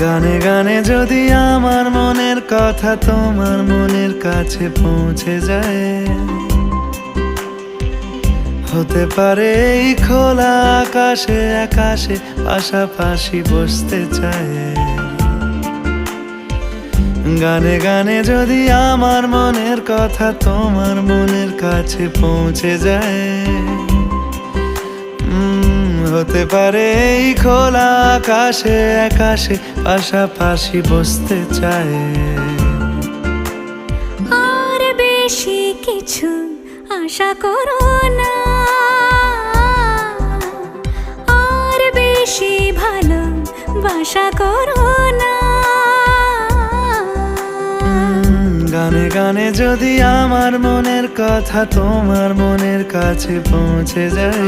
গানে গানে যদি আমার মনের কথা তোমার মনের কাছে পৌঁছে যায়, হতে পারে এই খোলা আকাশে আকাশে পাশাপাশি বসতে চায়। গানে গানে যদি আমার মনের কথা তোমার মনের কাছে পৌঁছে যায়, হতে পারে এই খোলা আকাশে আকাশে পাশাপাশি বসতে চায়। আর বেশি কিছু আশা করো না, আর বেশি ভালোবাসা করো না। গানে গানে যদি আমার মনের কথা তোমার মনের কাছে পৌঁছে যায়,